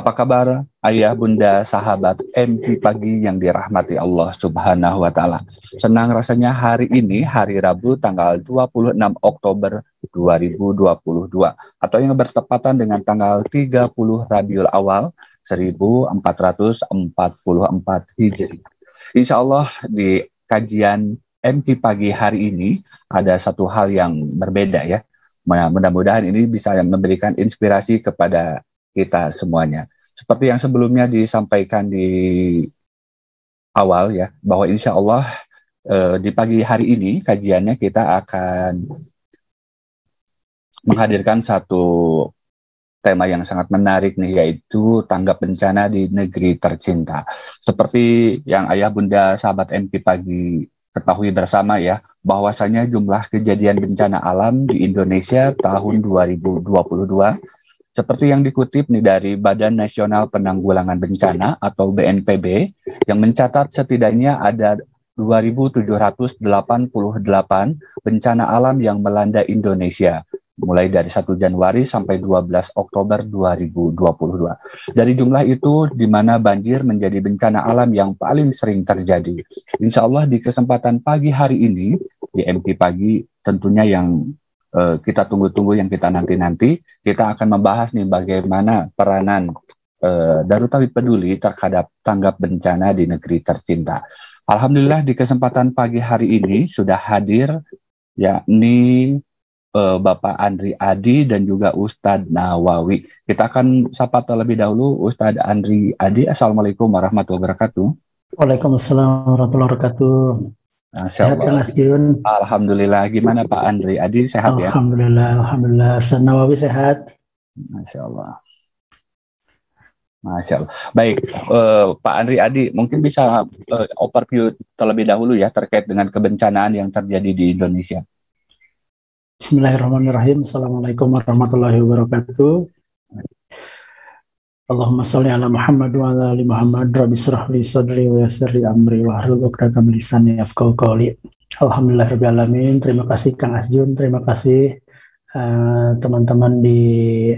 Apa kabar ayah, bunda, sahabat MP Pagi yang dirahmati Allah Subhanahu wa Ta'ala? Senang rasanya hari ini, hari Rabu tanggal 26 Oktober 2022, atau yang bertepatan dengan tanggal 30 Rabiul Awal 1444 Hijri. Insya Allah di kajian MP Pagi hari ini ada satu hal yang berbeda ya. Mudah-mudahan ini bisa memberikan inspirasi kepada kita semuanya. Seperti yang sebelumnya disampaikan di awal ya, bahwa insya Allah di pagi hari ini kajiannya kita akan menghadirkan satu tema yang sangat menarik nih, yaitu tanggap bencana di negeri tercinta. Seperti yang ayah bunda sahabat MP Pagi ketahui bersama ya, bahwasanya jumlah kejadian bencana alam di Indonesia tahun 2022 seperti yang dikutip nih dari Badan Nasional Penanggulangan Bencana atau BNPB yang mencatat setidaknya ada 2.788 bencana alam yang melanda Indonesia mulai dari 1 Januari sampai 12 Oktober 2022. Dari jumlah itu, di mana banjir menjadi bencana alam yang paling sering terjadi. Insya Allah di kesempatan pagi hari ini, di MP Pagi tentunya yang kita tunggu-tunggu, yang kita nanti-nanti, kita akan membahas nih bagaimana peranan Darut Tauhid Peduli terhadap tanggap bencana di negeri tercinta. Alhamdulillah di kesempatan pagi hari ini sudah hadir yakni Bapak Andri Adi dan juga Ustadz Nawawi. Kita akan sapa terlebih dahulu Ustadz Andri Adi. Assalamualaikum warahmatullahi wabarakatuh. Waalaikumsalam warahmatullahi wabarakatuh. Sehat Kang Asjun. Alhamdulillah. Gimana Pak Andri Adi, sehat ya? Alhamdulillah. Ustadz Nawawi sehat. Masya Allah. Masya Allah. Baik, Pak Andri Adi, mungkin bisa overview terlebih dahulu ya terkait dengan kebencanaan yang terjadi di Indonesia. Bismillahirrahmanirrahim. Assalamualaikum warahmatullahi wabarakatuh. Allahumma sholli ala Muhammad wa ala ali Muhammad. Rabbi shrah li sadri wa yassir li amri wahlul 'uqdatam min lisani yafqahu qawli. Alhamdulillahirabbil alamin. Terima kasih Kang Asjun, terima kasih teman-teman di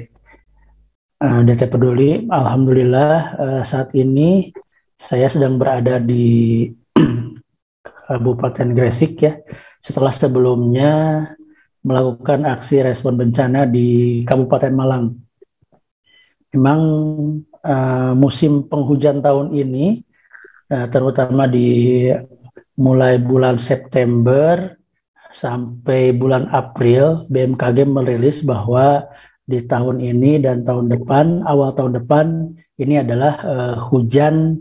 DT Peduli. Alhamdulillah saat ini saya sedang berada di Kabupaten Gresik ya. Setelah sebelumnya melakukan aksi respon bencana di Kabupaten Malang. Memang musim penghujan tahun ini, terutama di mulai bulan September sampai bulan April, BMKG merilis bahwa di tahun ini dan tahun depan, awal tahun depan, ini adalah hujan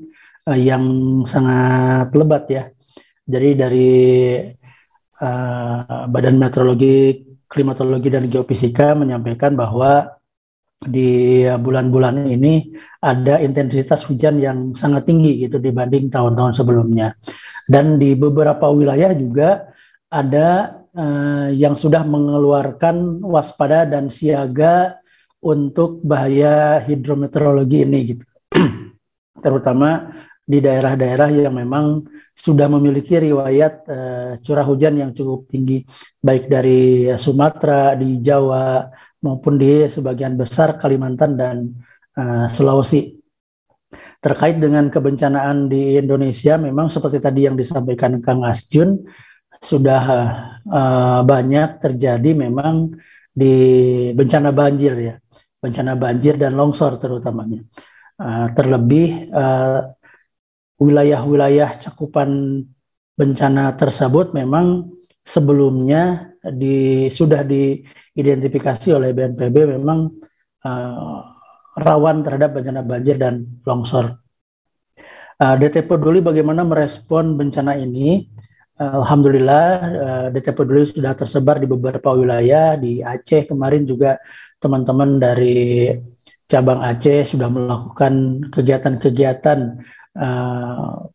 yang sangat lebat ya. Jadi dari Badan Meteorologi, Klimatologi, dan Geofisika menyampaikan bahwa di bulan-bulan ini ada intensitas hujan yang sangat tinggi gitu dibanding tahun-tahun sebelumnya. Dan di beberapa wilayah juga ada yang sudah mengeluarkan waspada dan siaga untuk bahaya hidrometeorologi ini gitu. Terutama di daerah-daerah yang memang sudah memiliki riwayat curah hujan yang cukup tinggi, baik dari Sumatera, di Jawa, maupun di sebagian besar Kalimantan dan Sulawesi. Terkait dengan kebencanaan di Indonesia, memang seperti tadi yang disampaikan Kang Asjun, sudah banyak terjadi memang di bencana banjir ya, bencana banjir dan longsor terutamanya. Terlebih wilayah-wilayah cakupan bencana tersebut memang sebelumnya sudah diidentifikasi oleh BNPB memang rawan terhadap bencana banjir dan longsor. DT Peduli bagaimana merespon bencana ini? Alhamdulillah DT Peduli sudah tersebar di beberapa wilayah. Di Aceh kemarin juga teman-teman dari cabang Aceh sudah melakukan kegiatan-kegiatan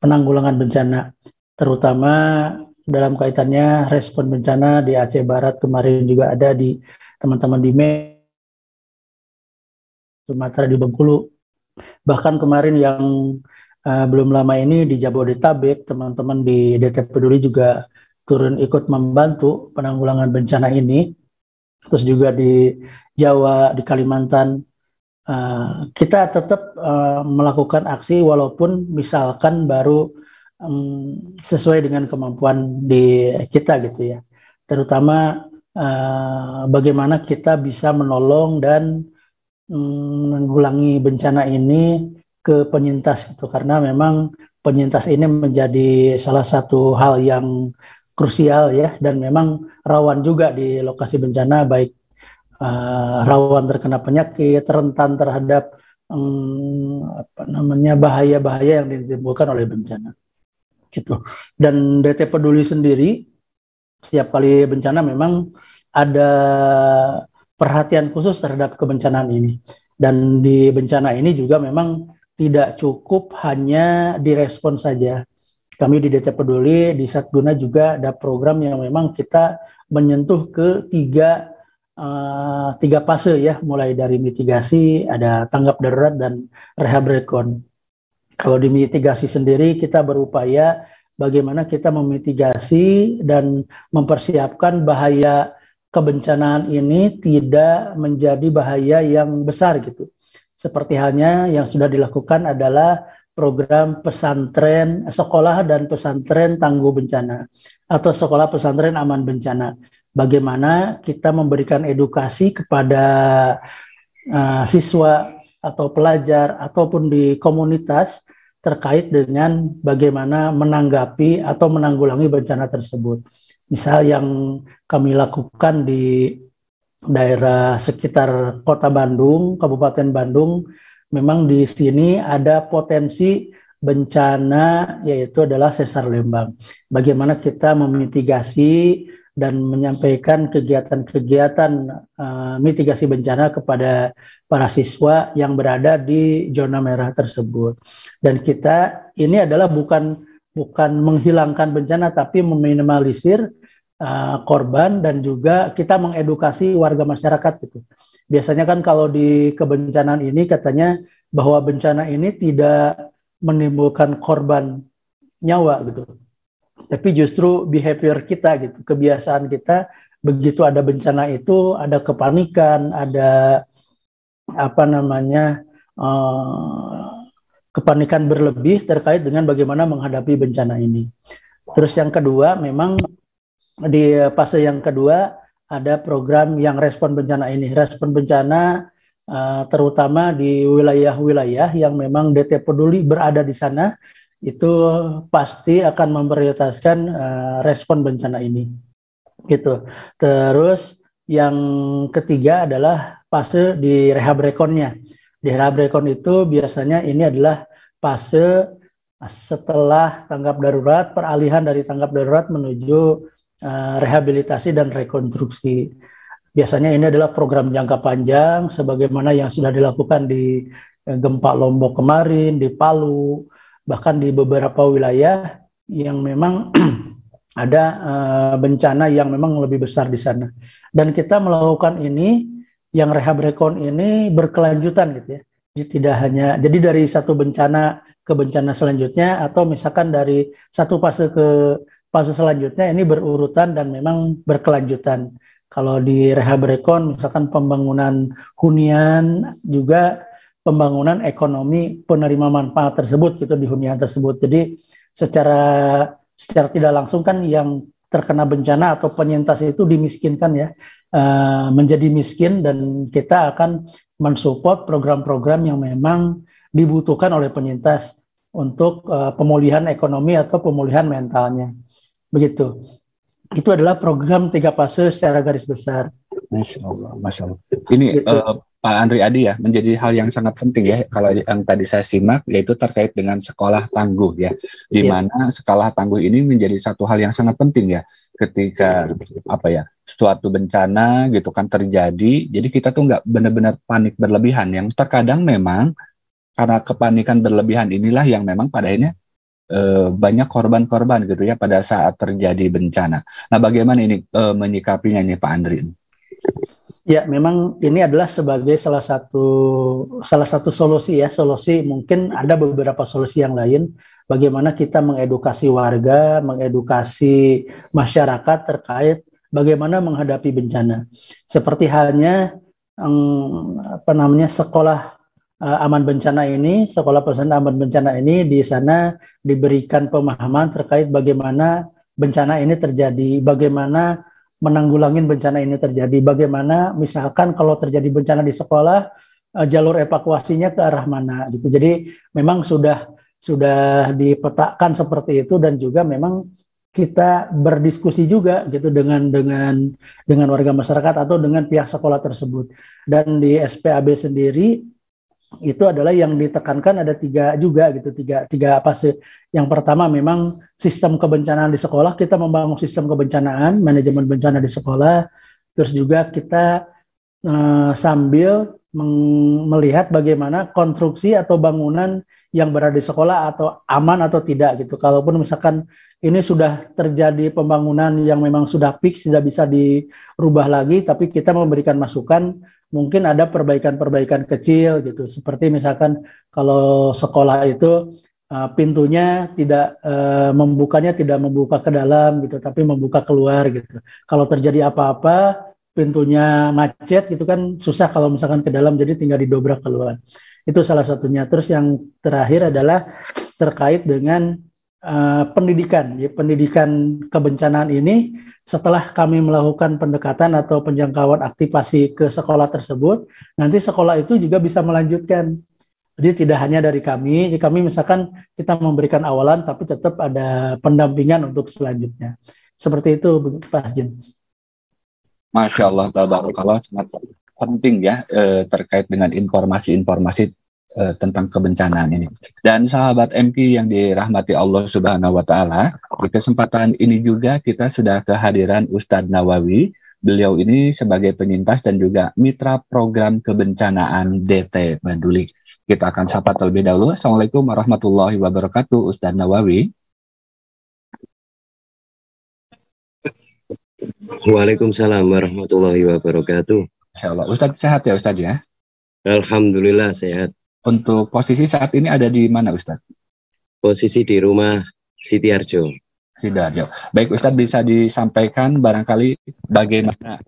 penanggulangan bencana, terutama dalam kaitannya respon bencana di Aceh Barat. Kemarin juga ada di teman-teman di Sumatera, di Bengkulu. Bahkan kemarin yang belum lama ini di Jabodetabek, teman-teman di DT Peduli juga turun ikut membantu penanggulangan bencana ini. Terus juga di Jawa, di Kalimantan, kita tetap melakukan aksi walaupun misalkan baru sesuai dengan kemampuan di kita gitu ya. Terutama bagaimana kita bisa menolong dan menanggulangi bencana ini ke penyintas itu, karena memang penyintas ini menjadi salah satu hal yang krusial ya, dan memang rawan juga di lokasi bencana, baik rawan terkena penyakit, rentan terhadap bahaya-bahaya yang ditimbulkan oleh bencana gitu. Dan DT Peduli sendiri setiap kali bencana memang ada perhatian khusus terhadap kebencanaan ini, dan di bencana ini juga memang tidak cukup hanya direspon saja. Kami di DT Peduli di Satguna juga ada program yang memang kita menyentuh ke tiga fase ya, mulai dari mitigasi, ada tanggap darurat, dan rehab rekon. Kalau di mitigasi sendiri kita berupaya bagaimana kita memitigasi dan mempersiapkan bahaya kebencanaan ini tidak menjadi bahaya yang besar gitu. Seperti halnya yang sudah dilakukan adalah program pesantren, sekolah dan pesantren tangguh bencana atau sekolah pesantren aman bencana. Bagaimana kita memberikan edukasi kepada siswa atau pelajar ataupun di komunitas terkait dengan bagaimana menanggapi atau menanggulangi bencana tersebut. Misal yang kami lakukan di daerah sekitar Kota Bandung, Kabupaten Bandung, memang di sini ada potensi bencana, yaitu adalah sesar Lembang. Bagaimana kita memitigasi dan menyampaikan kegiatan-kegiatan mitigasi bencana kepada para siswa yang berada di zona merah tersebut. Dan kita ini adalah bukan menghilangkan bencana, tapi meminimalisir korban, dan juga kita mengedukasi warga masyarakat gitu. Biasanya kan kalau di kebencanaan ini katanya bahwa bencana ini tidak menimbulkan korban nyawa gitu. Tapi justru behavior kita gitu, kebiasaan kita, begitu ada bencana itu ada kepanikan, ada kepanikan berlebih terkait dengan bagaimana menghadapi bencana ini. Terus yang kedua, memang di fase yang kedua ada program yang respon bencana ini. Respon bencana terutama di wilayah-wilayah yang memang DT Peduli berada di sana, itu pasti akan memprioritaskan respon bencana ini. Gitu. Terus yang ketiga adalah fase di rehab rekonnya. Di rehab rekon itu biasanya ini adalah fase setelah tanggap darurat, peralihan dari tanggap darurat menuju rehabilitasi dan rekonstruksi. Biasanya ini adalah program jangka panjang, sebagaimana yang sudah dilakukan di gempa Lombok kemarin, di Palu, bahkan di beberapa wilayah yang memang ada bencana yang memang lebih besar di sana. Dan kita melakukan ini, yang rehab rekon ini berkelanjutan gitu ya. Jadi tidak hanya, jadi dari satu bencana ke bencana selanjutnya, atau misalkan dari satu fase ke fase selanjutnya, ini berurutan dan memang berkelanjutan. Kalau di rehab rekon misalkan pembangunan hunian, juga pembangunan ekonomi penerima manfaat tersebut gitu di hunian tersebut. Jadi secara tidak langsung kan yang terkena bencana atau penyintas itu dimiskinkan ya, menjadi miskin, dan kita akan mensupport program-program yang memang dibutuhkan oleh penyintas untuk pemulihan ekonomi atau pemulihan mentalnya. Begitu. Itu adalah program 3 fase secara garis besar. Masya Allah, Masya Allah. Ini gitu. Pak Andri Adi ya, menjadi hal yang sangat penting ya, kalau yang tadi saya simak, yaitu terkait dengan sekolah tangguh ya, di mana sekolah tangguh ini menjadi satu hal yang sangat penting ya, ketika suatu bencana gitu kan terjadi, jadi kita tuh nggak benar-benar panik berlebihan, yang terkadang memang karena kepanikan berlebihan inilah yang memang pada akhirnya banyak korban-korban gitu ya pada saat terjadi bencana. Nah, bagaimana ini menyikapinya nih Pak Andri? Ya, memang ini adalah sebagai salah satu solusi ya. Solusi, mungkin ada beberapa solusi yang lain. Bagaimana kita mengedukasi warga, mengedukasi masyarakat terkait bagaimana menghadapi bencana. Seperti halnya sekolah aman bencana ini, sekolah pesantren aman bencana ini, di sana diberikan pemahaman terkait bagaimana bencana ini terjadi, bagaimana menanggulangi bencana ini terjadi, bagaimana misalkan kalau terjadi bencana di sekolah, jalur evakuasinya ke arah mana gitu. Jadi memang sudah dipetakan seperti itu, dan juga memang kita berdiskusi juga gitu dengan warga masyarakat atau dengan pihak sekolah tersebut. Dan di SPAB sendiri itu adalah yang ditekankan ada tiga juga gitu, tiga apa sih? Yang pertama memang sistem kebencanaan di sekolah, kita membangun sistem kebencanaan, manajemen bencana di sekolah. Terus juga kita sambil melihat bagaimana konstruksi atau bangunan yang berada di sekolah atau aman atau tidak gitu. Kalaupun misalkan ini sudah terjadi pembangunan yang memang sudah fix, tidak bisa dirubah lagi, tapi kita memberikan masukan, mungkin ada perbaikan-perbaikan kecil gitu. Seperti misalkan kalau sekolah itu pintunya tidak membukanya tidak membuka ke dalam gitu, tapi membuka keluar gitu. Kalau terjadi apa-apa, pintunya macet gitu kan susah kalau misalkan ke dalam, jadi tinggal didobrak keluar. Itu salah satunya. Terus yang terakhir adalah terkait dengan pendidikan. Ya, pendidikan kebencanaan ini setelah kami melakukan pendekatan atau penjangkauan aktivasi ke sekolah tersebut, nanti sekolah itu juga bisa melanjutkan. Jadi tidak hanya dari kami misalkan kita memberikan awalan, tapi tetap ada pendampingan untuk selanjutnya. Seperti itu, Pak Jin. Masya Allah, tabarakallah, sangat penting ya terkait dengan informasi-informasi tentang kebencanaan ini. Dan sahabat MP yang dirahmati Allah Subhanahu wa Ta'ala, di kesempatan ini juga kita sudah kehadiran Ustadz Nawawi. Beliau ini sebagai penyintas dan juga mitra program kebencanaan DT Peduli. Kita akan sapa terlebih dahulu. Assalamualaikum warahmatullahi wabarakatuh, Ustadz Nawawi. Waalaikumsalam warahmatullahi wabarakatuh. Insya Allah. Ustadz sehat ya Ustadz ya? Alhamdulillah sehat. Untuk posisi saat ini ada di mana Ustadz? Posisi di rumah Siti Arjo. Sidoarjo. Baik Ustadz, bisa disampaikan barangkali bagaimana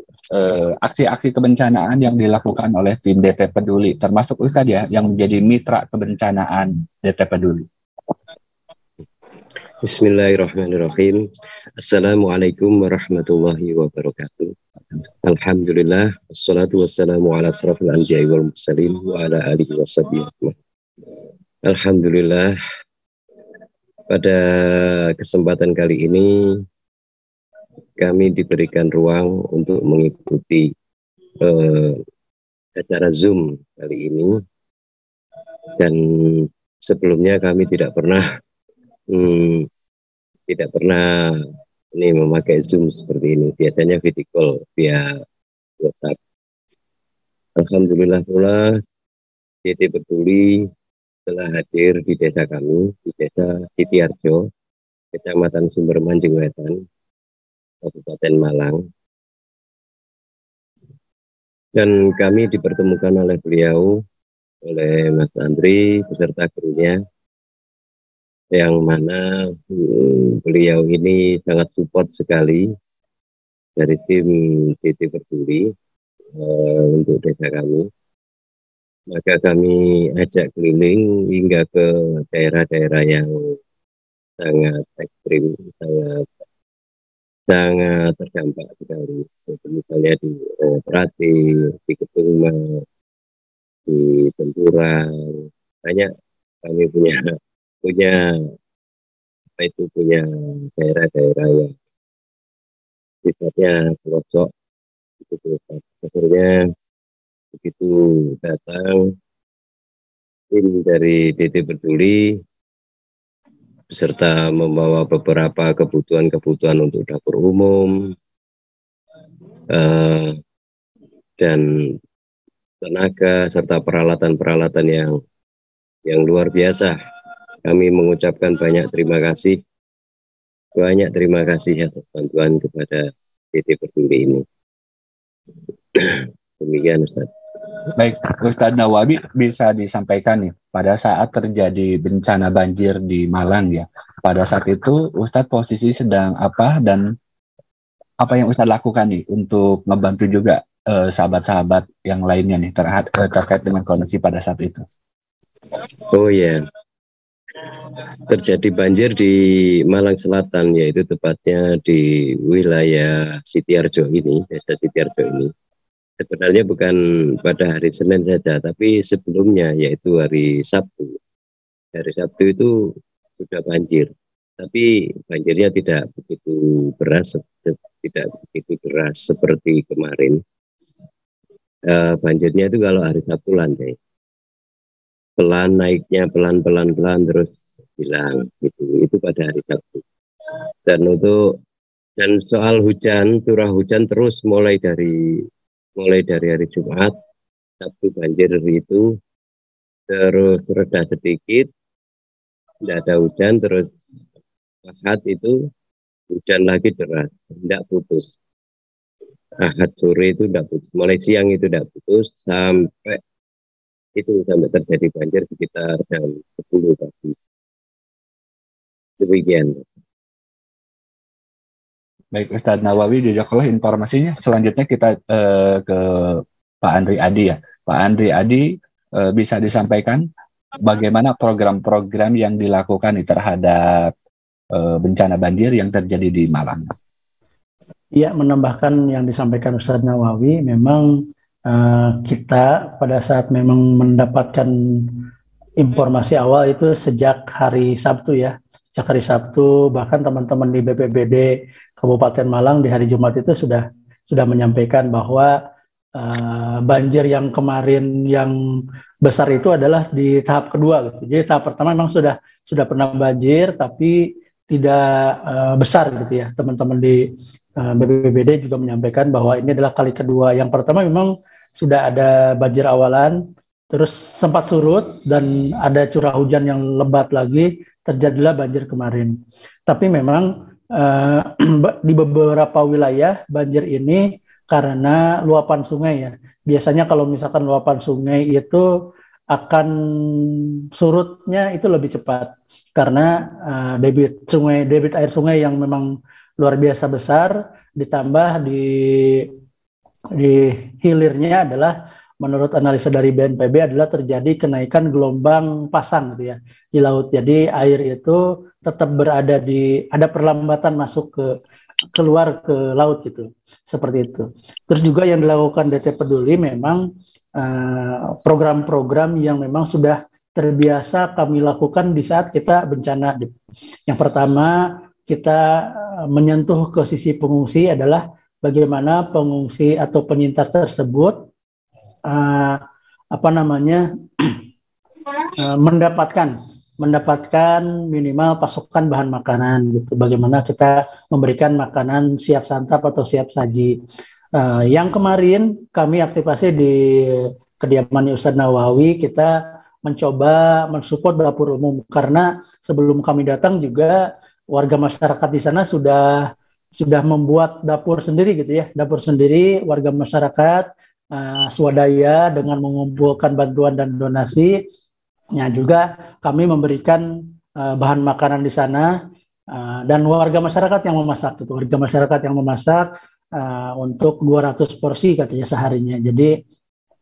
aksi-aksi kebencanaan yang dilakukan oleh tim DT Peduli, termasuk Ustadz ya yang menjadi mitra kebencanaan DT Peduli. Bismillahirrahmanirrahim. Assalamualaikum warahmatullahi wabarakatuh. Alhamdulillah, wassalatu wassalamu ala asrafil anbiya'i wal mursalin wa ala alihi washabihi. Alhamdulillah, pada kesempatan kali ini kami diberikan ruang untuk mengikuti acara Zoom kali ini, dan sebelumnya kami tidak pernah ini memakai Zoom seperti ini. Biasanya video call via WhatsApp. Alhamdulillah pula DT Peduli telah hadir di desa kami, di desa Siti Arjo, Kecamatan Sumber Manjing Wetan, Kabupaten Malang. Dan kami dipertemukan oleh beliau, oleh Mas Andri beserta krunya, yang mana beliau ini sangat support sekali dari tim DT Peduli untuk desa kami. Maka kami ajak keliling hingga ke daerah-daerah yang sangat ekstrim, sangat terdampak sekali. Misalnya di Trate, di Ketumah, di Benturan, banyak kami punya daerah-daerah yang sifatnya pelosok. Akhirnya begitu datang tim dari DT Peduli beserta membawa beberapa kebutuhan untuk dapur umum dan tenaga serta peralatan-peralatan yang luar biasa. Kami mengucapkan banyak terima kasih atas bantuan kepada DT Peduli ini. Demikian Ustaz. Baik, Ustadz Nawawi, bisa disampaikan nih, pada saat terjadi bencana banjir di Malang ya, pada saat itu Ustadz posisi sedang apa dan apa yang Ustadz lakukan nih untuk membantu juga sahabat-sahabat yang lainnya nih terkait dengan kondisi pada saat itu? Oh ya, terjadi banjir di Malang Selatan, yaitu tepatnya di wilayah Sitiarjo ini, desa Sitiarjo ini. Sebenarnya bukan pada hari Senin saja, tapi sebelumnya, yaitu hari Sabtu. Hari Sabtu itu sudah banjir, tapi banjirnya tidak begitu deras seperti kemarin. Banjirnya itu kalau hari Sabtu landai, pelan naiknya, pelan terus hilang gitu. Itu pada hari Sabtu. Dan soal hujan, curah hujan terus mulai dari hari Jumat. Sabtu banjir itu terus reda sedikit, tidak ada hujan, terus Ahad itu hujan lagi deras, tidak putus. Ahad sore itu tidak putus, mulai siang itu tidak putus sampai terjadi banjir sekitar jam 10 pagi. Demikian. Baik, Ustadz Nawawi, jazakallah informasinya. Selanjutnya kita ke Pak Andri Adi ya. Pak Andri Adi, bisa disampaikan bagaimana program-program yang dilakukan terhadap bencana banjir yang terjadi di Malang? Iya, menambahkan yang disampaikan Ustadz Nawawi, memang kita pada saat memang mendapatkan informasi awal itu sejak hari Sabtu ya. Sejak hari Sabtu, bahkan teman-teman di BPBD Kabupaten Malang di hari Jumat itu sudah menyampaikan bahwa banjir yang kemarin yang besar itu adalah di tahap kedua gitu. Jadi tahap pertama memang sudah pernah banjir tapi tidak besar gitu ya. Teman-teman di BPBD juga menyampaikan bahwa ini adalah kali kedua. Yang pertama memang sudah ada banjir awalan, terus sempat surut dan ada curah hujan yang lebat lagi, terjadilah banjir kemarin. Tapi memang di beberapa wilayah banjir ini karena luapan sungai ya. Biasanya kalau misalkan luapan sungai itu akan surutnya itu lebih cepat karena debit air sungai yang memang luar biasa besar, ditambah di hilirnya adalah menurut analisa dari BNPB adalah terjadi kenaikan gelombang pasang gitu ya di laut. Jadi air itu tetap ada perlambatan masuk keluar ke laut gitu, seperti itu. Terus juga yang dilakukan DT Peduli memang program-program yang memang sudah terbiasa kami lakukan di saat kita bencana. Yang pertama kita menyentuh ke sisi pengungsi adalah bagaimana pengungsi atau penyintas tersebut mendapatkan minimal pasokan bahan makanan gitu. Bagaimana kita memberikan makanan siap santap atau siap saji. Yang kemarin kami aktifasi di kediaman Ustadz Nawawi, kita mencoba mensupport dapur umum karena sebelum kami datang juga warga masyarakat di sana sudah membuat dapur sendiri gitu ya, dapur sendiri warga masyarakat swadaya dengan mengumpulkan bantuan dan donasi. Ya, juga kami memberikan bahan makanan di sana dan warga masyarakat yang memasak gitu. Warga masyarakat yang memasak untuk 200 porsi katanya seharinya. Jadi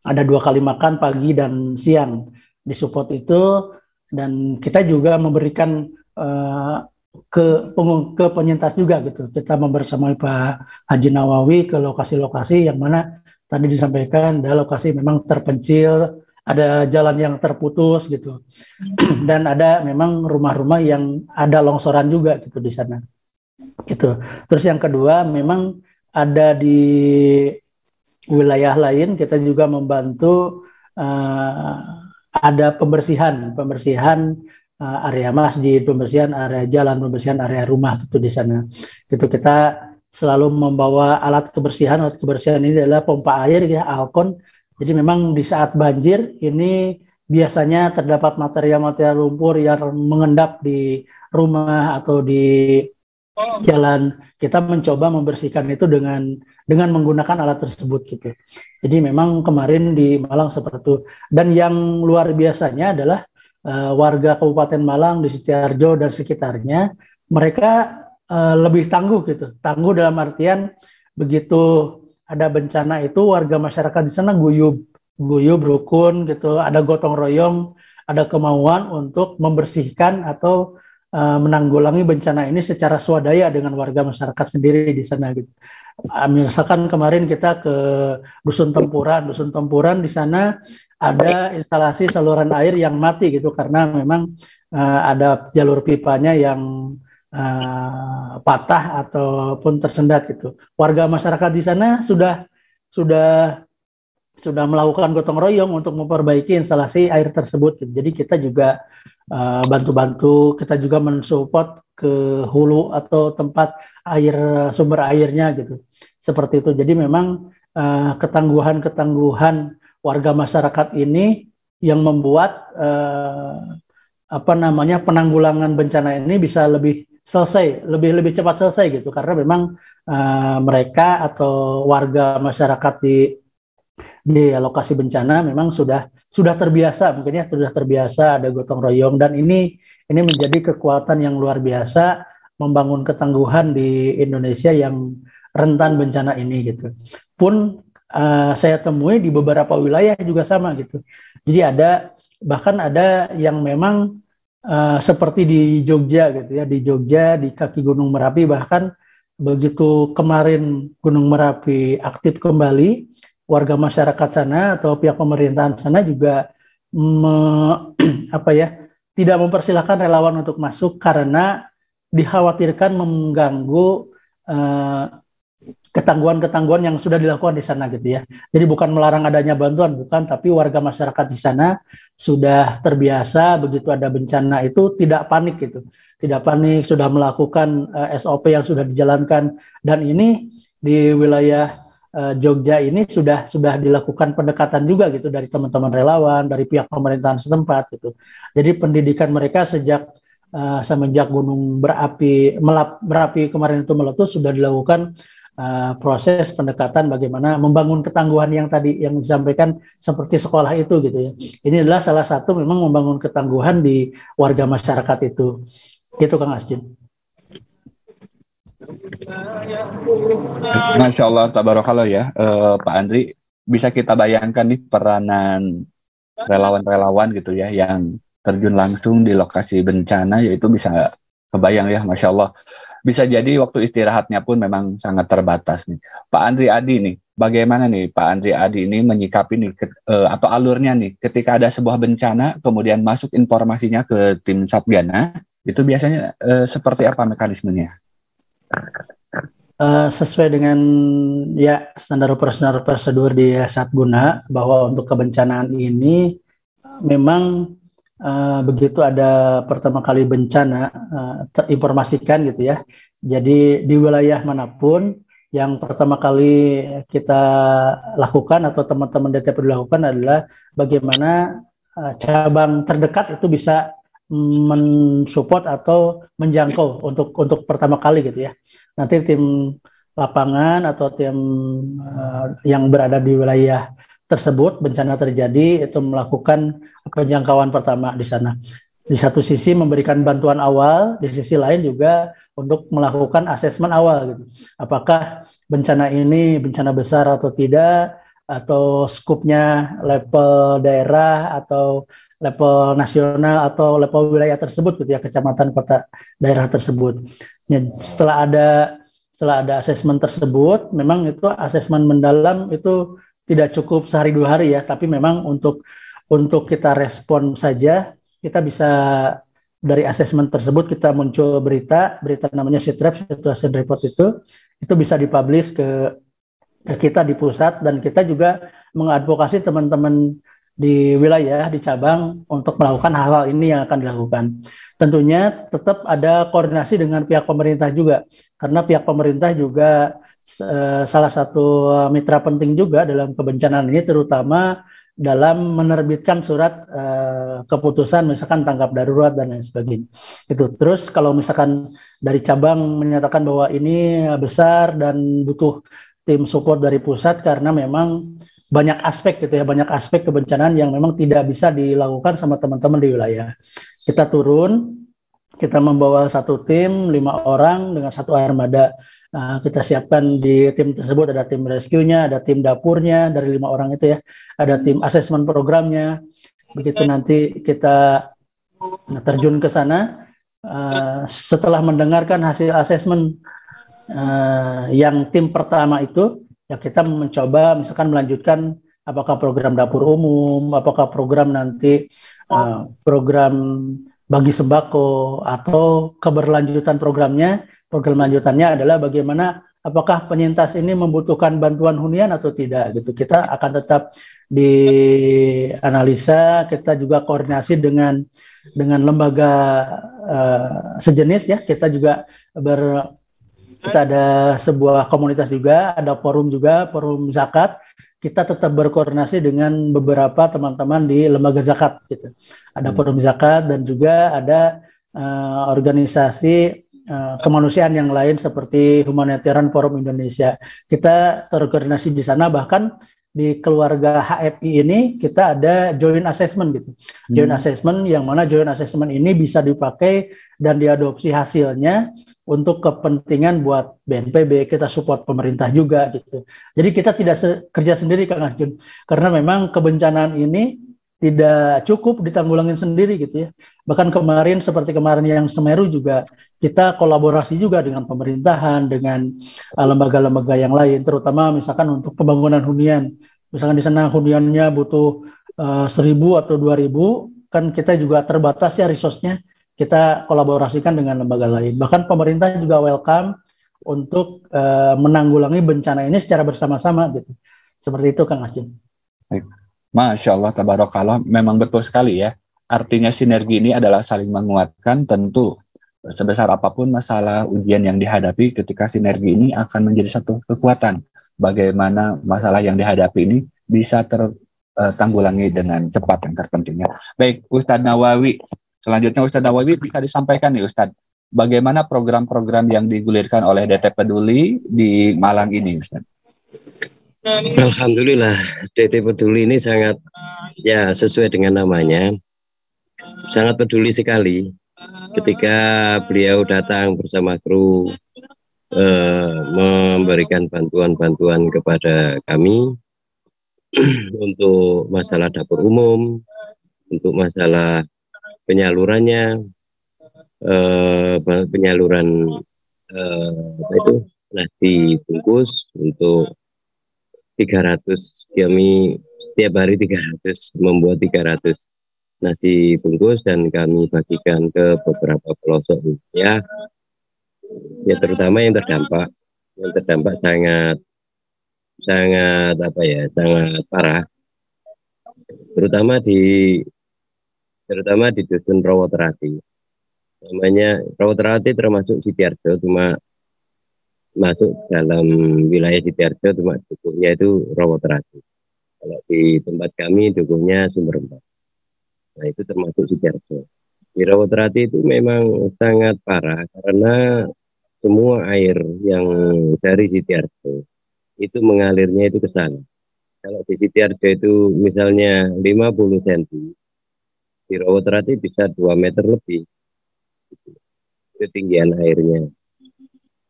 ada 2 kali makan pagi dan siang di support itu, dan kita juga memberikan ke penyintas juga gitu. Kita membersamai Pak Haji Nawawi ke lokasi-lokasi yang mana tadi disampaikan ada lokasi memang terpencil, ada jalan yang terputus gitu, dan ada memang rumah-rumah yang ada longsoran juga gitu di sana. Gitu. Terus yang kedua memang ada di wilayah lain kita juga membantu ada pembersihan area masjid, pembersihan area jalan, pembersihan area rumah gitu di sana. Gitu kita selalu membawa alat kebersihan ini adalah pompa air ya, Alkon. Jadi memang di saat banjir ini biasanya terdapat material lumpur yang mengendap di rumah atau di jalan. Kita mencoba membersihkan itu dengan menggunakan alat tersebut gitu. Jadi memang kemarin di Malang seperti itu. Dan yang luar biasanya adalah warga Kabupaten Malang di Sitiarjo dan sekitarnya, mereka lebih tangguh gitu. Tangguh dalam artian begitu ada bencana itu warga masyarakat di sana guyub rukun gitu, ada gotong royong, ada kemauan untuk membersihkan atau menanggulangi bencana ini secara swadaya dengan warga masyarakat sendiri di sana gitu. Misalkan kemarin kita ke Dusun Tempuran di sana ada instalasi saluran air yang mati gitu karena memang ada jalur pipanya yang patah ataupun tersendat gitu. Warga masyarakat di sana sudah melakukan gotong royong untuk memperbaiki instalasi air tersebut. Jadi kita juga bantu-bantu, kita juga mensupport ke hulu atau tempat sumber airnya gitu. Seperti itu. Jadi memang ketangguhan warga masyarakat ini yang membuat penanggulangan bencana ini bisa lebih cepat selesai gitu, karena memang mereka atau warga masyarakat di lokasi bencana memang sudah terbiasa, mungkin ya sudah terbiasa ada gotong royong, dan ini menjadi kekuatan yang luar biasa membangun ketangguhan di Indonesia yang rentan bencana ini gitu. Pun saya temui di beberapa wilayah juga sama gitu. Jadi bahkan ada yang memang seperti di Jogja gitu ya, di Jogja di kaki Gunung Merapi, bahkan begitu kemarin Gunung Merapi aktif kembali, warga masyarakat sana atau pihak pemerintahan sana juga tidak mempersilahkan relawan untuk masuk karena dikhawatirkan mengganggu ketangguhan yang sudah dilakukan di sana gitu ya. Jadi bukan melarang adanya bantuan, bukan, tapi warga masyarakat di sana sudah terbiasa begitu ada bencana itu tidak panik gitu. Tidak panik, sudah melakukan SOP yang sudah dijalankan, dan ini di wilayah Jogja ini sudah dilakukan pendekatan juga gitu dari teman-teman relawan, dari pihak pemerintahan setempat gitu. Jadi pendidikan mereka semenjak gunung Merapi kemarin itu meletus sudah dilakukan proses pendekatan bagaimana membangun ketangguhan yang tadi yang disampaikan seperti sekolah itu gitu ya. Ini adalah salah satu memang membangun ketangguhan di warga masyarakat itu. Gitu Kang Asjin. Masya Allah, tabarakallah ya, Pak Andri. Bisa kita bayangkan nih peranan relawan-relawan gitu ya yang terjun langsung di lokasi bencana, yaitu bisa kebayang ya, Masya Allah. Bisa jadi waktu istirahatnya pun memang sangat terbatas nih. Pak Andri Adi nih, bagaimana nih Pak Andri Adi ini menyikapi nih atau alurnya nih ketika ada sebuah bencana kemudian masuk informasinya ke tim Satgana, itu biasanya seperti apa mekanismenya? Sesuai dengan ya standar operasional prosedur di Satguna, bahwa untuk kebencanaan ini memang begitu ada pertama kali bencana terinformasikan gitu ya. Jadi di wilayah manapun yang pertama kali kita lakukan atau teman-teman DTP lakukan adalah bagaimana cabang terdekat itu bisa mensupport atau menjangkau untuk pertama kali gitu ya. Nanti tim lapangan atau tim yang berada di wilayah tersebut bencana terjadi itu melakukan penjangkauan pertama di sana. Di satu sisi memberikan bantuan awal, di sisi lain juga untuk melakukan asesmen awal gitu. Apakah bencana ini bencana besar atau tidak, atau skupnya level daerah atau level nasional atau level wilayah tersebut gitu ya, kecamatan, kota, daerah tersebut. Ya, setelah ada asesmen tersebut, memang itu asesmen mendalam itu tidak cukup sehari dua hari ya, tapi memang untuk kita respon saja, kita bisa dari asesmen tersebut kita muncul berita namanya SITREP, Situation Report, itu bisa dipublish ke kita di pusat, dan kita juga mengadvokasi teman-teman di wilayah, di cabang untuk melakukan hal-hal ini yang akan dilakukan. Tentunya tetap ada koordinasi dengan pihak pemerintah juga, karena pihak pemerintah juga salah satu mitra penting juga dalam kebencanaan ini, terutama dalam menerbitkan surat keputusan misalkan tanggap darurat dan lain sebagainya. Itu terus kalau misalkan dari cabang menyatakan bahwa ini besar dan butuh tim support dari pusat, karena memang banyak aspek gitu ya, banyak aspek kebencanaan yang memang tidak bisa dilakukan sama teman-teman di wilayah. Kita turun, kita membawa satu tim 5 orang dengan satu armada Kita siapkan di tim tersebut ada tim rescue-nya, ada tim dapurnya dari 5 orang itu ya, ada tim asesmen programnya. Begitu nanti kita terjun ke sana, setelah mendengarkan hasil asesmen yang tim pertama itu, ya kita mencoba misalkan melanjutkan apakah program dapur umum, apakah program nanti program bagi sembako, atau keberlanjutan programnya. Program lanjutannya adalah bagaimana apakah penyintas ini membutuhkan bantuan hunian atau tidak gitu. Kita akan tetap dianalisa, kita juga koordinasi dengan lembaga sejenis ya. Kita juga kita ada sebuah komunitas juga, ada forum juga, forum zakat. Kita tetap berkoordinasi dengan beberapa teman-teman di lembaga zakat gitu. Ada forum zakat dan juga ada organisasi kemanusiaan yang lain seperti Humanitarian Forum Indonesia. Kita terkoordinasi di sana, bahkan di keluarga HFI ini kita ada joint assessment gitu. Joint assessment yang mana joint assessment ini bisa dipakai dan diadopsi hasilnya untuk kepentingan buat BNPB, kita support pemerintah juga gitu. Jadi kita tidak kerja sendiri Kang Asjun, karena memang kebencanaan ini tidak cukup ditanggulangin sendiri gitu ya. Bahkan kemarin seperti kemarin yang Semeru juga kita kolaborasi juga dengan pemerintahan, dengan lembaga-lembaga yang lain, terutama misalkan untuk pembangunan hunian. Misalkan di sana huniannya butuh 1.000 atau 2.000, kan kita juga terbatas ya resource-nya. Kita kolaborasikan dengan lembaga lain. Bahkan pemerintah juga welcome untuk menanggulangi bencana ini secara bersama-sama gitu. Seperti itu Kang Asjun. Baik. Masya Allah, tabarakallah, memang betul sekali ya. Artinya sinergi ini adalah saling menguatkan. Tentu sebesar apapun masalah ujian yang dihadapi, ketika sinergi ini akan menjadi satu kekuatan. Bagaimana masalah yang dihadapi ini bisa tertanggulangi dengan cepat, yang terpentingnya. Baik, Ustadz Nawawi. Selanjutnya Ustadz Nawawi bisa disampaikan nih Ustadz, bagaimana program-program yang digulirkan oleh DT Peduli di Malang ini Ustadz? Alhamdulillah, DT Peduli ini sangat, ya sesuai dengan namanya, sangat peduli sekali. Ketika beliau datang bersama kru memberikan bantuan-bantuan kepada kami untuk masalah dapur umum, untuk masalah penyalurannya, penyaluran nasi bungkus untuk 300, kami setiap hari 300, membuat 300 nasi bungkus dan kami bagikan ke beberapa pelosok ya terutama yang terdampak sangat parah, terutama di dusun Rawoterati. Namanya Rawoterati termasuk Sitiarjo, cuma masuk dalam wilayah Sitiarjo, cuma dukuhnya itu Rawoterati. Kalau di tempat kami dukuhnya Sumberempang. Nah itu termasuk Sitiarjo. Di Rawoterati itu memang sangat parah karena semua air yang dari Sitiarjo itu mengalirnya itu ke sana. Kalau di Sitiarjo itu misalnya 50 cm, di Rawoterati bisa 2 meter lebih ketinggian airnya.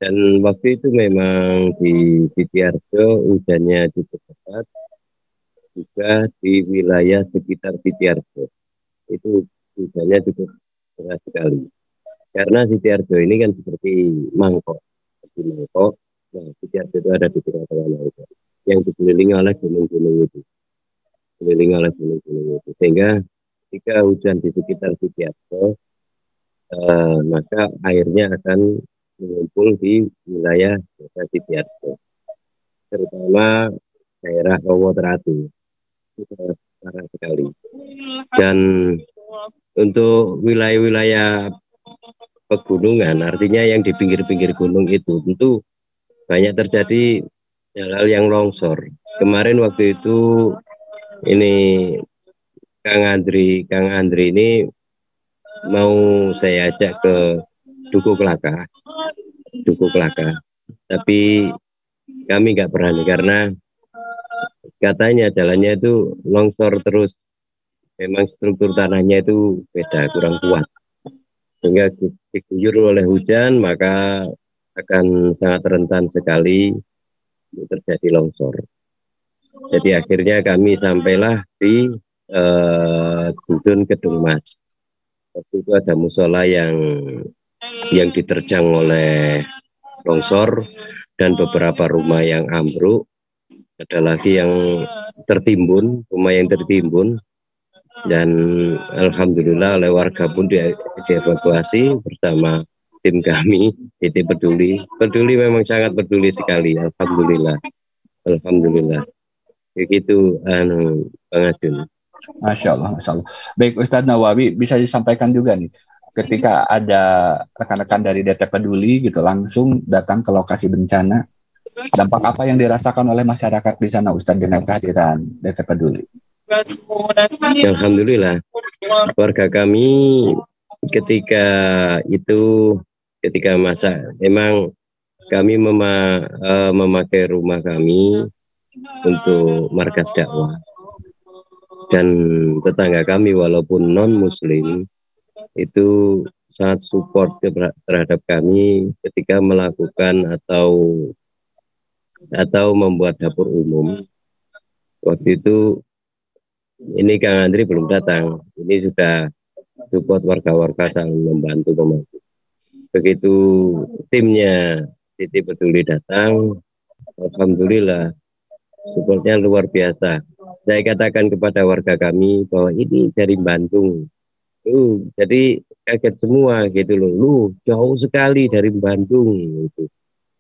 Dan waktu itu memang di Sitiarjo hujannya cukup lebat, juga di wilayah sekitar Sitiarjo itu hujannya cukup deras sekali. Karena Sitiarjo ini kan seperti mangkok, nah Sitiarjo itu ada di tengah-tengah mangkok yang dikelilingi oleh gunung-gunung itu, sehingga jika hujan di sekitar Sitiarjo, maka airnya akan mengumpul di wilayah desa Sitiarjo, terutama daerah Rawoterati, itu sangat parah sekali. Dan untuk wilayah-wilayah pegunungan, artinya yang di pinggir-pinggir gunung itu tentu banyak terjadi hal-hal yang longsor. Kemarin waktu itu ini Kang Andri ini mau saya ajak ke Duku Kelaka, tapi kami nggak berani karena katanya jalannya itu longsor terus. Memang struktur tanahnya itu beda, kurang kuat, sehingga diguyur oleh hujan, maka akan sangat rentan sekali terjadi longsor. Jadi akhirnya kami sampailah di dusun Kedung Mas. Waktu itu ada musola yang diterjang oleh longsor dan beberapa rumah yang ambruk. Ada lagi yang tertimbun, rumah yang tertimbun, dan alhamdulillah oleh warga pun dievakuasi bersama tim kami, PT Peduli. Peduli memang sangat peduli sekali, alhamdulillah. Alhamdulillah. Begitu Bang Ajun. Masya Allah, Masya Allah. Baik Ustadz Nawawi, bisa disampaikan juga nih, ketika ada rekan-rekan dari DT Peduli gitu langsung datang ke lokasi bencana, dampak apa yang dirasakan oleh masyarakat di sana Ustadz dengan kehadiran DT Peduli? Alhamdulillah, warga kami ketika masa memang kami memakai rumah kami untuk markas dakwah, dan tetangga kami walaupun non muslim itu sangat support terhadap kami ketika melakukan atau membuat dapur umum. Waktu itu ini Kang Andri belum datang, ini sudah support warga-warga saling membantu. Begitu timnya Siti Peduli datang, alhamdulillah supportnya luar biasa. Saya katakan kepada warga kami bahwa ini dari Bandung. Jadi kaget semua gitu loh. Jauh sekali dari Bandung gitu.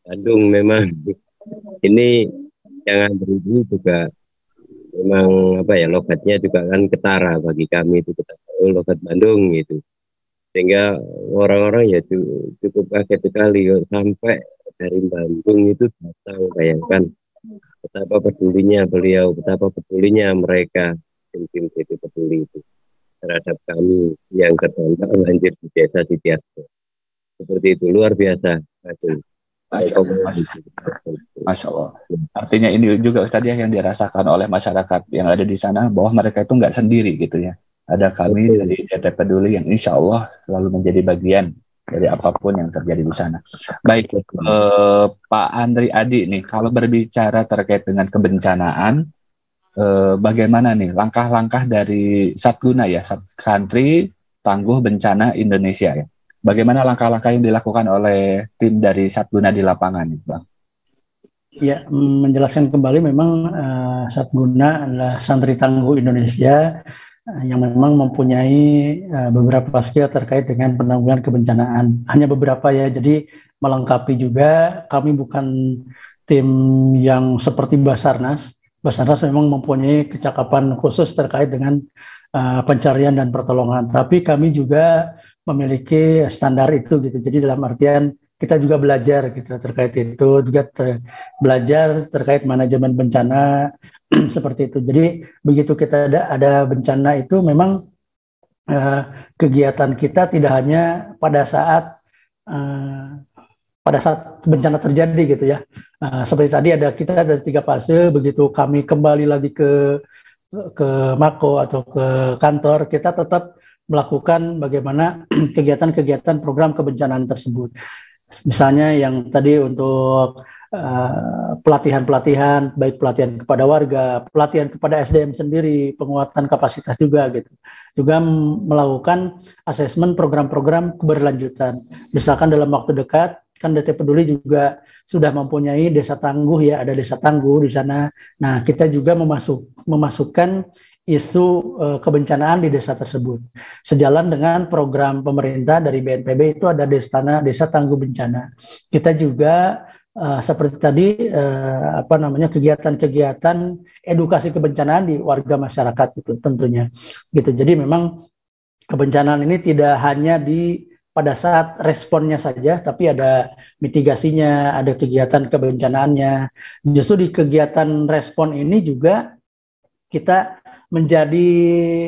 Bandung memang ini yang ini juga memang logatnya juga kan ketara bagi kami itu logat Bandung gitu. Sehingga orang-orang ya cukup kaget sekali sampai dari Bandung itu datang, bayangkan betapa pedulinya beliau, betapa pedulinya mereka tim PT Peduli itu terhadap kami yang terdampak banjir di desa Sitiarto. Seperti itu, luar biasa. Masya Allah. Artinya ini juga Ustadz ya yang dirasakan oleh masyarakat yang ada di sana, bahwa mereka itu nggak sendiri gitu ya. Ada kami dari DT Peduli yang insya Allah selalu menjadi bagian dari apapun yang terjadi di sana. Baik, Pak Andri Adi nih, kalau berbicara terkait dengan kebencanaan, bagaimana nih langkah-langkah dari Satguna ya, Santri Tangguh Bencana Indonesia ya? Bagaimana langkah-langkah yang dilakukan oleh tim dari Satguna di lapangan, Bang? Ya, menjelaskan kembali memang Satguna adalah Santri Tangguh Indonesia yang memang mempunyai beberapa skill terkait dengan penanggulangan kebencanaan. Hanya beberapa ya, jadi melengkapi juga. Kami bukan tim yang seperti Basarnas. Basarnas memang mempunyai kecakapan khusus terkait dengan pencarian dan pertolongan. Tapi kami juga memiliki standar itu gitu. Jadi dalam artian kita juga belajar gitu terkait itu, juga belajar terkait manajemen bencana seperti itu. Jadi begitu kita ada bencana itu memang kegiatan kita tidak hanya pada saat bencana terjadi gitu ya. Seperti tadi kita ada 3 fase. Begitu kami kembali lagi ke Mako atau ke kantor, kita tetap melakukan bagaimana kegiatan-kegiatan program kebencanaan tersebut. Misalnya yang tadi untuk pelatihan-pelatihan, baik pelatihan kepada warga, pelatihan kepada SDM sendiri, penguatan kapasitas juga gitu. Juga melakukan asesmen program-program keberlanjutan. Misalkan dalam waktu dekat, kan DT Peduli juga sudah mempunyai desa tangguh ya, ada desa tangguh di sana. Nah, kita juga memasukkan isu kebencanaan di desa tersebut. Sejalan dengan program pemerintah dari BNPB itu ada desa tangguh bencana. Kita juga seperti tadi kegiatan-kegiatan edukasi kebencanaan di warga masyarakat itu tentunya. Gitu. Jadi memang kebencanaan ini tidak hanya pada saat responnya saja, tapi ada mitigasinya, ada kegiatan kebencanaannya. Justru di kegiatan respon ini juga kita menjadi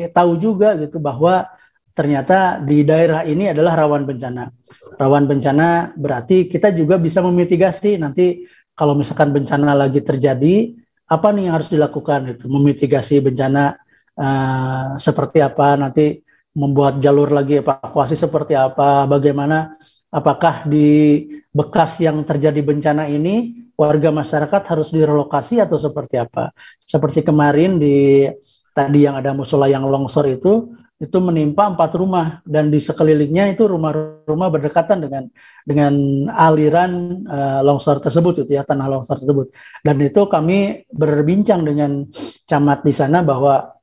tahu juga gitu bahwa ternyata di daerah ini adalah rawan bencana. Rawan bencana berarti kita juga bisa memitigasi nanti kalau misalkan bencana lagi terjadi, apa nih yang harus dilakukan itu, memitigasi bencana seperti apa, nanti membuat jalur lagi evakuasi seperti apa, bagaimana apakah di bekas yang terjadi bencana ini warga masyarakat harus direlokasi atau seperti apa? Seperti kemarin tadi yang ada musola yang longsor itu menimpa 4 rumah dan di sekelilingnya itu rumah-rumah berdekatan dengan aliran longsor tersebut itu ya, tanah longsor tersebut. Dan itu kami berbincang dengan camat di sana bahwa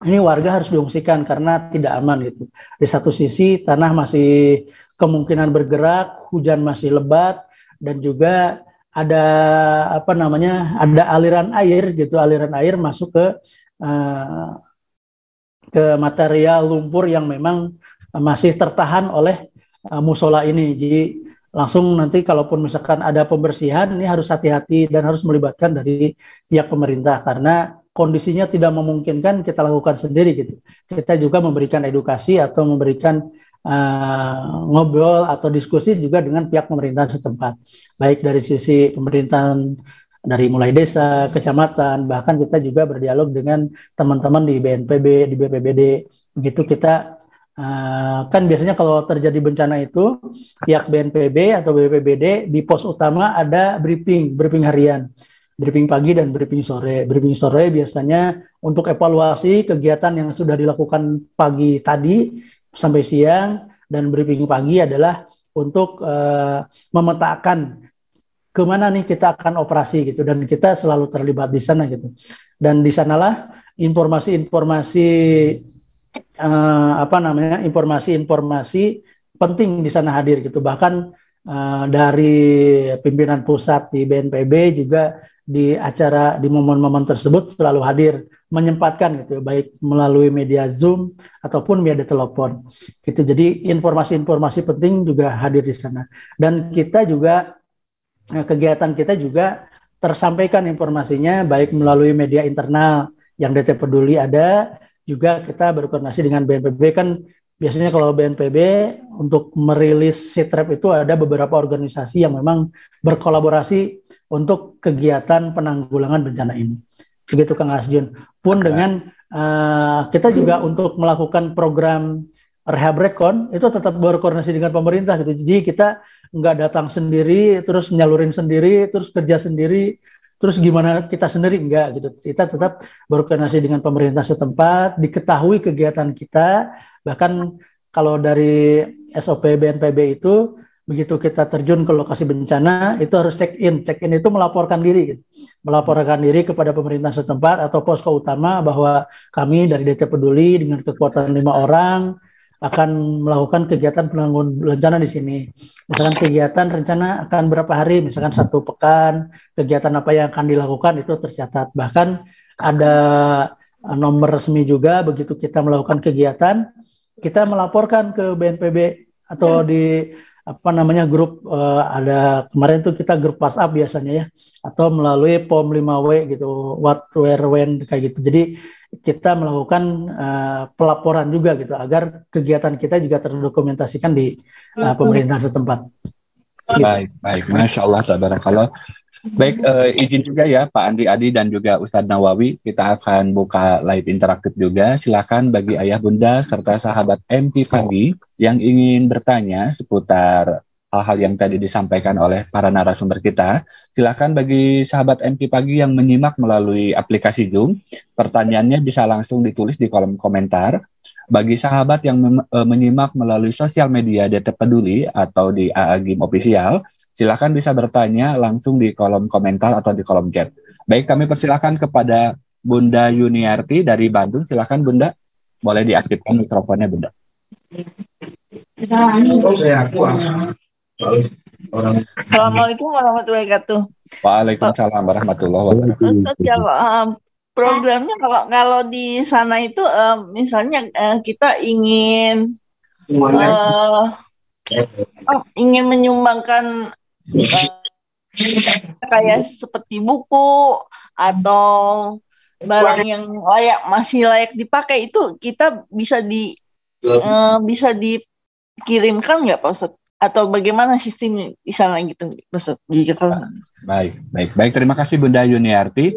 ini warga harus diungsikan karena tidak aman gitu. Di satu sisi tanah masih kemungkinan bergerak, hujan masih lebat, dan juga ada ada aliran air gitu, aliran air masuk ke material lumpur yang memang masih tertahan oleh musola ini. Jadi langsung nanti kalaupun misalkan ada pembersihan ini harus hati-hati dan harus melibatkan dari pihak pemerintah karena kondisinya tidak memungkinkan kita lakukan sendiri gitu. Kita juga memberikan edukasi atau memberikan ngobrol atau diskusi juga dengan pihak pemerintahan setempat, baik dari sisi pemerintahan dari mulai desa, kecamatan, bahkan kita juga berdialog dengan teman-teman di BNPB, di BPBD. Begitu kita kan biasanya kalau terjadi bencana itu pihak BNPB atau BPBD di pos utama ada briefing harian, briefing pagi dan briefing sore. Briefing sore biasanya untuk evaluasi kegiatan yang sudah dilakukan pagi tadi sampai siang, dan briefing pagi adalah untuk memetakan kemana nih kita akan operasi gitu, dan kita selalu terlibat di sana gitu. Dan di sanalah informasi-informasi informasi penting di sana hadir gitu. Bahkan dari pimpinan pusat di BNPB juga di momen-momen tersebut selalu hadir, menyempatkan gitu, baik melalui media Zoom ataupun media telepon gitu. Jadi informasi-informasi penting juga hadir di sana, dan kita juga kegiatan kita juga tersampaikan informasinya baik melalui media internal yang DT Peduli ada, juga kita berkoordinasi dengan BNPB. Kan biasanya kalau BNPB untuk merilis SITREP itu ada beberapa organisasi yang memang berkolaborasi untuk kegiatan penanggulangan bencana ini. Begitu Kang Asjun. Pun dengan kita juga untuk melakukan program Rehab Recon itu tetap berkoordinasi dengan pemerintah gitu. Jadi kita nggak datang sendiri, terus nyalurin sendiri, terus kerja sendiri, terus gimana kita sendiri, enggak gitu. Kita tetap berkoordinasi dengan pemerintah setempat, diketahui kegiatan kita. Bahkan kalau dari SOP BNPB itu begitu kita terjun ke lokasi bencana itu harus check in itu melaporkan diri gitu. Melaporkan diri kepada pemerintah setempat atau posko utama bahwa kami dari DT Peduli dengan kekuatan 5 orang akan melakukan kegiatan penanggulangan bencana di sini. Misalkan kegiatan rencana akan berapa hari, misalkan 1 pekan, kegiatan apa yang akan dilakukan itu tercatat. Bahkan ada nomor resmi juga begitu kita melakukan kegiatan, kita melaporkan ke BNPB atau di grup, ada kemarin tuh kita grup WhatsApp biasanya ya, atau melalui POM 5W gitu, what, where, when, kayak gitu. Jadi kita melakukan pelaporan juga gitu agar kegiatan kita juga terdokumentasikan di pemerintahan setempat. Baik, Masya Allah, tabarakallah. Baik, izin juga ya Pak Andri Adi dan juga Ustadz Nawawi, kita akan buka live interaktif juga. Silakan bagi ayah bunda serta sahabat MP Pagi yang ingin bertanya seputar hal-hal yang tadi disampaikan oleh para narasumber kita. Silakan bagi sahabat MP Pagi yang menyimak melalui aplikasi Zoom, pertanyaannya bisa langsung ditulis di kolom komentar. Bagi sahabat yang menyimak melalui sosial media DT Peduli atau di AA Gym Official, silakan bisa bertanya langsung di kolom komentar atau di kolom chat. Baik, kami persilakan kepada Bunda Yuniarti dari Bandung. Silakan Bunda, boleh diaktifkan mikrofonnya Bunda. Assalamualaikum warahmatullahi wabarakatuh. Waalaikumsalam warahmatullahi wabarakatuh. Ustaz, kalau programnya kalau di sana itu misalnya kita ingin menyumbangkan kayak seperti buku atau barang yang masih layak dipakai, itu kita bisa dikirimkan nggak Pak Ustadz? Atau bagaimana sistem di sana gitu Pak Ustadz? Baik, terima kasih Bunda Yuniarti.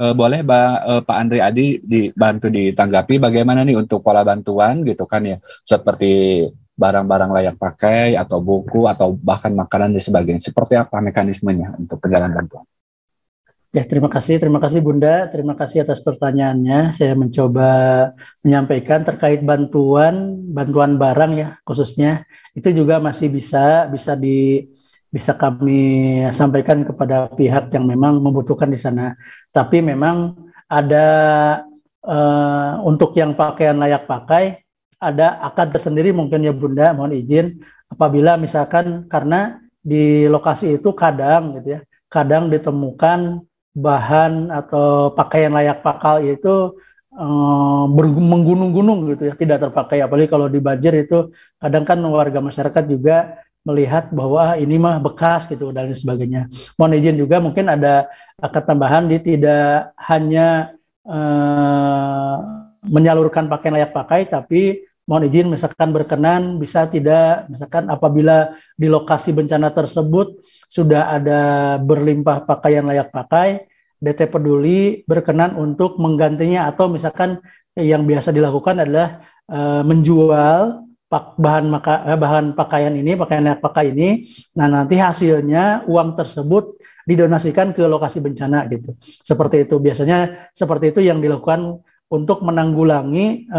Boleh Pak Andri Adi dibantu ditanggapi bagaimana nih untuk pola bantuan gitu kan ya, seperti barang-barang layak pakai atau buku atau bahkan makanan dan sebagainya. Seperti apa mekanismenya untuk penyerahan bantuan? Ya, terima kasih Bunda, terima kasih atas pertanyaannya. Saya mencoba menyampaikan terkait bantuan barang ya khususnya itu juga masih bisa kami sampaikan kepada pihak yang memang membutuhkan di sana. Tapi memang ada untuk yang pakaian layak pakai ada akad tersendiri mungkin ya Bunda, mohon izin apabila misalkan karena di lokasi itu kadang ditemukan bahan atau pakaian layak pakai itu menggunung-gunung gitu ya, tidak terpakai. Apalagi kalau di banjir itu kadang kan warga masyarakat juga melihat bahwa ini mah bekas gitu dan sebagainya. Mohon izin juga mungkin ada akad tambahan di tidak hanya menyalurkan pakaian layak pakai, tapi mohon izin misalkan berkenan bisa tidak, misalkan apabila di lokasi bencana tersebut sudah ada berlimpah pakaian layak pakai, DT Peduli berkenan untuk menggantinya atau misalkan yang biasa dilakukan adalah menjual bahan pakaian layak pakai ini. Nah, nanti hasilnya uang tersebut didonasikan ke lokasi bencana gitu. Seperti itu biasanya, seperti itu yang dilakukan untuk menanggulangi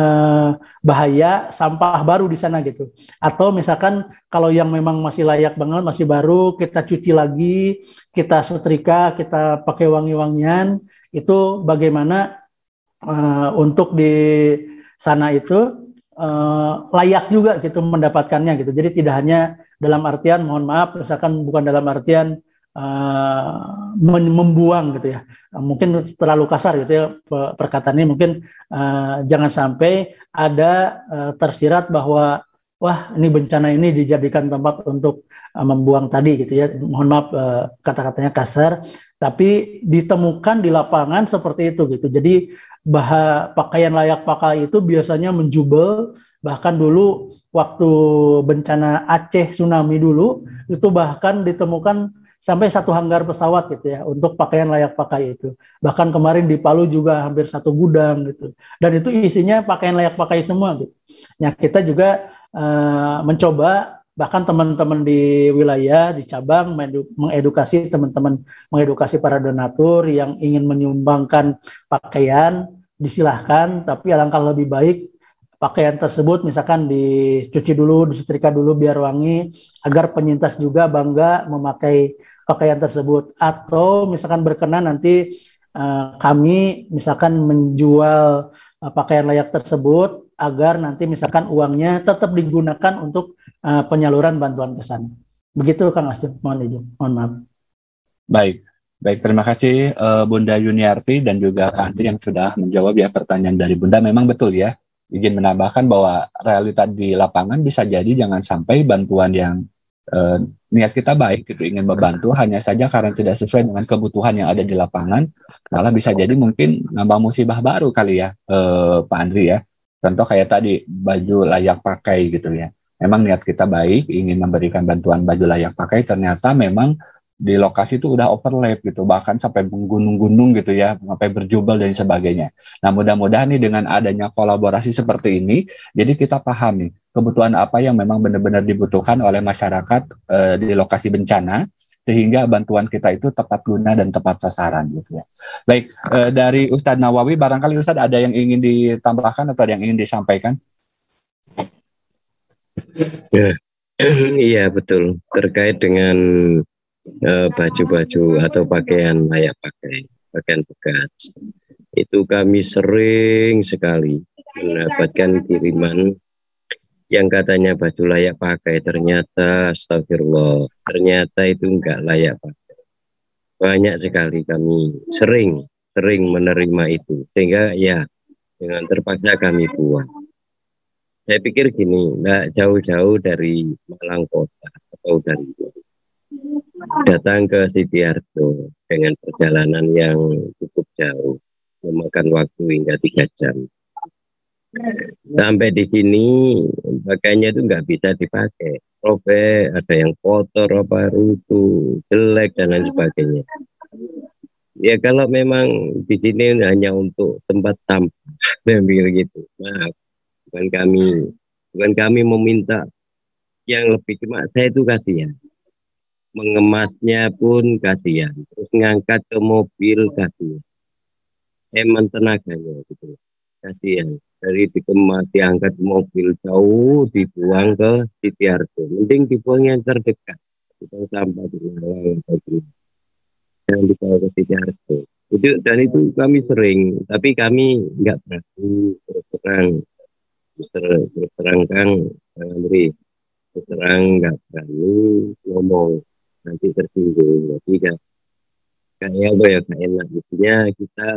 bahaya sampah baru di sana gitu. Atau misalkan kalau yang memang masih layak banget, masih baru, kita cuci lagi, kita setrika, kita pakai wangi-wangian, itu bagaimana untuk di sana itu layak juga gitu mendapatkannya gitu. Jadi tidak hanya dalam artian, mohon maaf, misalkan bukan dalam artian membuang gitu ya, mungkin terlalu kasar gitu ya perkataan ini, mungkin jangan sampai ada tersirat bahwa wah ini bencana ini dijadikan tempat untuk membuang tadi gitu ya, mohon maaf kata-katanya kasar, tapi ditemukan di lapangan seperti itu gitu. Jadi pakaian layak pakai itu biasanya menjubel, bahkan dulu waktu bencana Aceh tsunami dulu itu bahkan ditemukan sampai 1 hanggar pesawat gitu ya untuk pakaian layak pakai itu. Bahkan kemarin di Palu juga hampir 1 gudang gitu. Dan itu isinya pakaian layak pakai semua gitu. Nah, kita juga mencoba, bahkan teman-teman di wilayah, di cabang mengedukasi teman-teman, mengedukasi para donatur yang ingin menyumbangkan pakaian, disilahkan, tapi alangkah lebih baik pakaian tersebut misalkan dicuci dulu, disetrika dulu biar wangi, agar penyintas juga bangga memakai pakaian tersebut. Atau misalkan berkenan nanti kami misalkan menjual pakaian layak tersebut agar nanti misalkan uangnya tetap digunakan untuk penyaluran bantuan ke sana. Begitu Kang Asjun, mohon izin, mohon maaf. Baik, terima kasih Bunda Yuniarti dan juga Kak Andri yang sudah menjawab ya pertanyaan dari Bunda. Memang betul ya, izin menambahkan bahwa realita di lapangan bisa jadi jangan sampai bantuan yang niat kita baik gitu, ingin membantu, hanya saja karena tidak sesuai dengan kebutuhan yang ada di lapangan, malah bisa jadi mungkin nambah musibah baru kali ya Pak Andri ya. Contoh kayak tadi baju layak pakai gitu ya. Memang niat kita baik, ingin memberikan bantuan baju layak pakai, ternyata memang di lokasi itu udah overlap gitu, bahkan sampai menggunung-gunung gitu ya, sampai berjubel dan sebagainya. Nah, mudah-mudahan nih dengan adanya kolaborasi seperti ini, jadi kita paham nih kebutuhan apa yang memang benar-benar dibutuhkan oleh masyarakat di lokasi bencana, sehingga bantuan kita itu tepat guna dan tepat sasaran gitu ya. Baik, dari Ustadz Nawawi, barangkali Ustadz ada yang ingin ditambahkan atau ada yang ingin disampaikan? Ya, iya betul, terkait dengan baju-baju atau pakaian layak pakai, pakaian bekas, itu kami sering sekali mendapatkan kiriman yang katanya baju layak pakai, ternyata astagfirullah, ternyata itu enggak layak pakai. Banyak sekali kami sering menerima itu, sehingga ya dengan terpaksa kami buang. Saya pikir gini, enggak jauh-jauh dari Malang Kota atau dari datang ke Sidiarto dengan perjalanan yang cukup jauh, memakan waktu hingga 3 jam. Sampai di sini pakaiannya itu nggak bisa dipakai, robek, ada yang kotor, rutu, jelek dan lain sebagainya. Ya kalau memang di sini hanya untuk tempat sampah, saya pikir gitu. Maaf, bukan kami meminta yang lebih, cuma saya itu kasihan. Mengemasnya pun kasihan. Terus ngangkat ke mobil kasihan. Emang tenaganya gitu. Kasihan. Dari dikemas, diangkat ke mobil jauh, dibuang ke Sitiarto. Mending dibuang yang terdekat. Kita sampah di Malang atau di yang dibawa ke Sitiarto. Dan itu kami sering, tapi kami nggak berani terus terang. Terus terang Kang Andri, terus terang nggak berani ngomong, nanti tersinggung. Jadi kayak apa ya, kayak enak. Intinya kita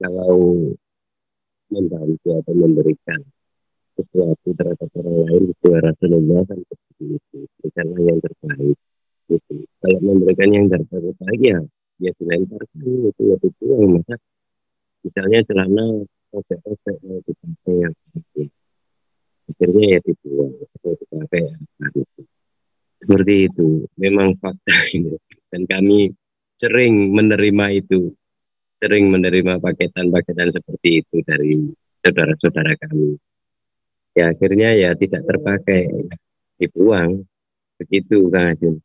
kalau membantu atau memberikan sesuatu terhadap orang lain sesuai Rasulullah kan seperti itu, berikanlah yang terbaik gitu. Kalau memberikan yang terbaik ya dilemparkan, itu lebih kurang. Masa misalnya celana robek-robek mau dipakai yang bagus, akhirnya ya dibuang atau dipakai apa gitu. Seperti itu memang fakta ini, dan kami sering menerima itu, sering menerima paketan-paketan seperti itu dari saudara-saudara kami. Ya akhirnya ya tidak terpakai, dibuang. Begitu Kang Ajun.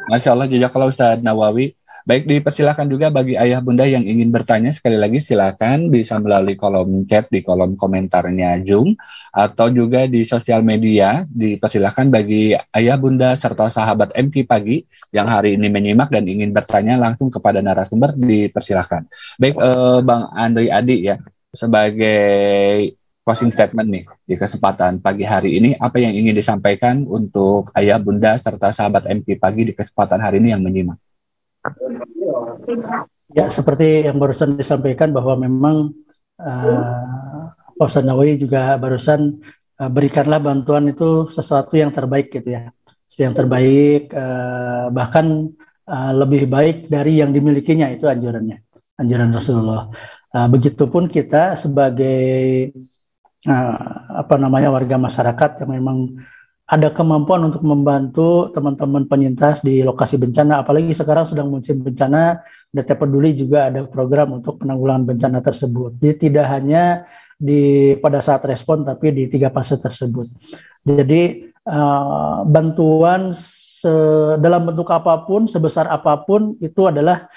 Masya Allah, jazakallah Ustadz Nawawi. Baik, dipersilakan juga bagi ayah bunda yang ingin bertanya, sekali lagi silakan bisa melalui kolom chat di kolom komentarnya Zoom atau juga di sosial media. Dipersilakan bagi ayah bunda serta sahabat MQ Pagi yang hari ini menyimak dan ingin bertanya langsung kepada narasumber, dipersilakan. Baik, Bang Andri Adi ya, sebagai closing statement nih di kesempatan pagi hari ini, apa yang ingin disampaikan untuk ayah bunda serta sahabat MQ Pagi di kesempatan hari ini yang menyimak? Ya, seperti yang barusan disampaikan bahwa memang Pak Ustadz Nawawi juga barusan berikanlah bantuan itu sesuatu yang terbaik gitu ya, yang terbaik, bahkan lebih baik dari yang dimilikinya, itu anjurannya, anjuran Rasulullah. Begitupun kita sebagai warga masyarakat yang memang ada kemampuan untuk membantu teman-teman penyintas di lokasi bencana, apalagi sekarang sedang musim bencana, Data Peduli juga ada program untuk penanggulangan bencana tersebut. Jadi tidak hanya pada saat respon, tapi di 3 fase tersebut. Jadi bantuan dalam bentuk apapun, sebesar apapun, itu adalah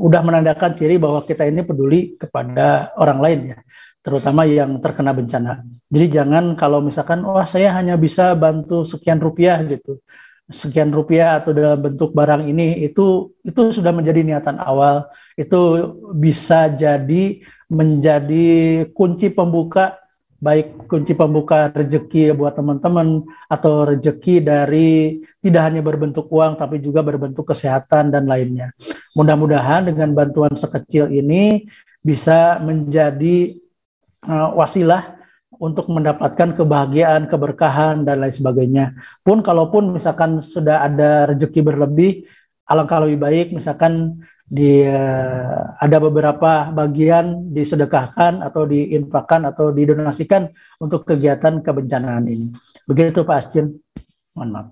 udah menandakan ciri bahwa kita ini peduli kepada orang lain ya, terutama yang terkena bencana. Jadi jangan kalau misalkan, wah saya hanya bisa bantu sekian rupiah gitu, sekian rupiah atau dalam bentuk barang ini, itu sudah menjadi niatan awal, itu bisa jadi menjadi kunci pembuka, baik kunci pembuka rezeki buat teman-teman, atau rezeki dari tidak hanya berbentuk uang tapi juga berbentuk kesehatan dan lainnya. Mudah-mudahan dengan bantuan sekecil ini bisa menjadi wasilah untuk mendapatkan kebahagiaan, keberkahan, dan lain sebagainya. Kalaupun misalkan sudah ada rezeki berlebih, alangkah lebih baik misalkan ada beberapa bagian disedekahkan atau diinfakkan atau didonasikan untuk kegiatan kebencanaan ini. Begitu Pak Asjin. Mohon maaf.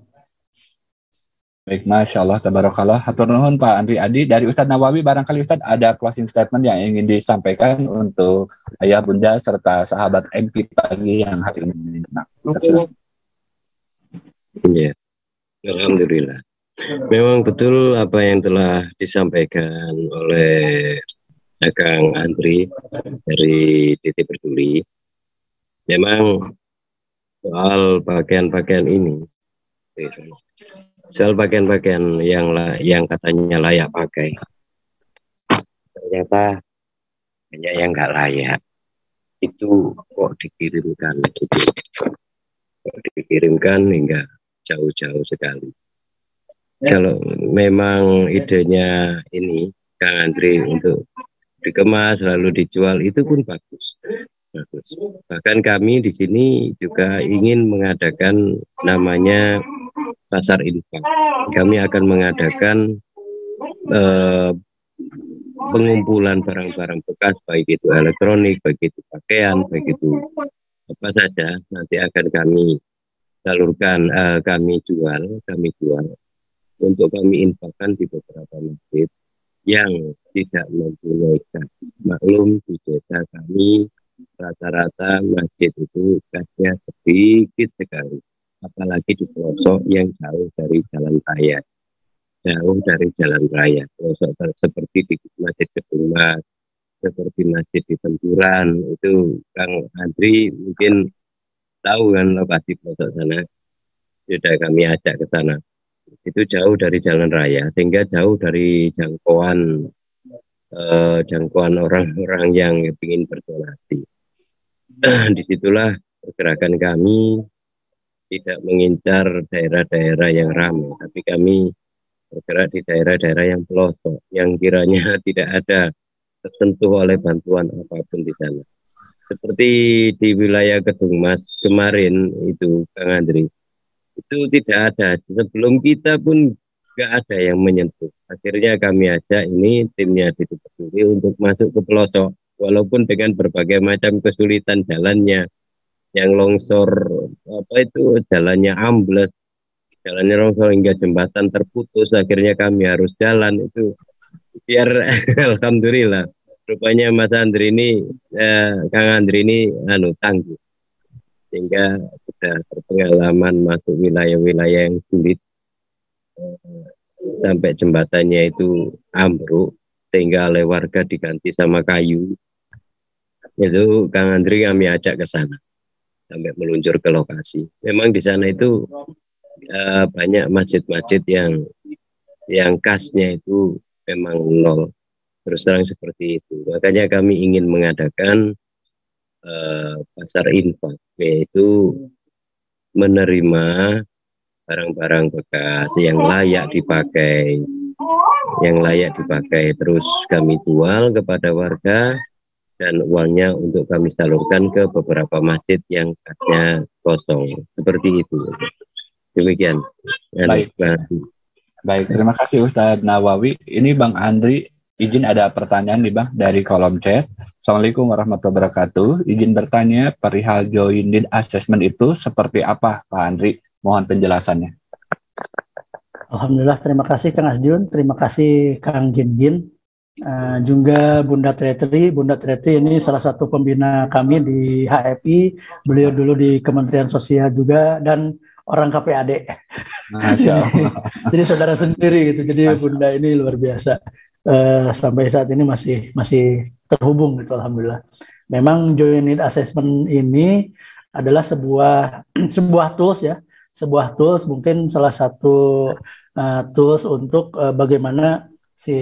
Baik, Masya Allah, tabarakallah. Hatur nuhun Pak Andri Adi. Dari Ustadz Nawawi, barangkali Ustadz ada closing statement yang ingin disampaikan untuk ayah bunda serta sahabat MQ Pagi yang hari ini. Iya, alhamdulillah. Memang betul apa yang telah disampaikan oleh Kang Andri dari Titip Peduli. Memang soal pakaian-pakaian ini, soal pakaian-pakaian yang katanya layak pakai, ternyata banyak yang nggak layak. Itu kok dikirimkan gitu, kok dikirimkan hingga jauh-jauh sekali. Kalau memang idenya ini Kang Andri untuk dikemas lalu dijual, itu pun bagus. Bahkan kami di sini juga ingin mengadakan namanya pasar infak. Kami akan mengadakan pengumpulan barang-barang bekas, baik itu elektronik, baik itu pakaian, baik itu apa saja, nanti akan kami salurkan, kami jual untuk kami infakkan di beberapa masjid yang tidak mempunyai kas. Maklum di desa kami Rata-rata masjid itu kasnya sedikit sekali, apalagi di pelosok yang jauh dari jalan raya. Jauh dari jalan raya, pelosok seperti di Masjid Gedung Mas, seperti masjid di Tempuran, itu Kang Andri mungkin tahu kan lokasi pelosok sana, sudah kami ajak ke sana. Itu jauh dari jalan raya, sehingga jauh dari jangkauan orang-orang yang ingin berdonasi. Disitulah pergerakan kami tidak mengincar daerah-daerah yang ramai, tapi kami bergerak di daerah-daerah yang pelosok, yang kiranya tidak ada tersentuh oleh bantuan apapun di sana. Seperti di wilayah Kedung Mas kemarin itu, Kang Andri, itu tidak ada. Sebelum kita pun nggak ada yang menyentuh. Akhirnya kami ajak ini timnya di Peduli untuk masuk ke pelosok, walaupun dengan berbagai macam kesulitan jalannya, yang longsor apa itu jalannya ambles, jalannya longsor hingga jembatan terputus, akhirnya kami harus jalan itu biar alhamdulillah rupanya Mas Andri ini Kang Andri ini tangguh, sehingga sudah berpengalaman masuk wilayah-wilayah yang sulit sampai jembatannya itu ambruk sehingga oleh warga diganti sama kayu. Itu Kang Andri kami ajak ke sana sampai meluncur ke lokasi. Memang di sana itu banyak masjid-masjid yang kasnya itu memang nol, terus terang seperti itu. Makanya kami ingin mengadakan pasar infak, yaitu menerima barang-barang bekas yang layak dipakai, terus kami jual kepada warga dan uangnya untuk kami salurkan ke beberapa masjid yang kasnya kosong, seperti itu. Demikian. Baik, terima kasih Ustadz Nawawi. Ini Bang Andri, izin ada pertanyaan nih Bang dari kolom chat. Assalamualaikum warahmatullahi wabarakatuh. Izin bertanya, perihal joint need assessment itu seperti apa Pak Andri? Mohon penjelasannya. Alhamdulillah, terima kasih Kang Asjun, terima kasih Kang Jin. Juga Bunda Tretri ini salah satu pembina kami di HFI. Beliau dulu di Kementerian Sosial juga dan orang KPAD. Jadi saudara sendiri gitu. Jadi Bunda ini luar biasa. Sampai saat ini masih terhubung gitu, alhamdulillah. Memang joint need assessment ini adalah sebuah tools ya, mungkin salah satu tools untuk bagaimana si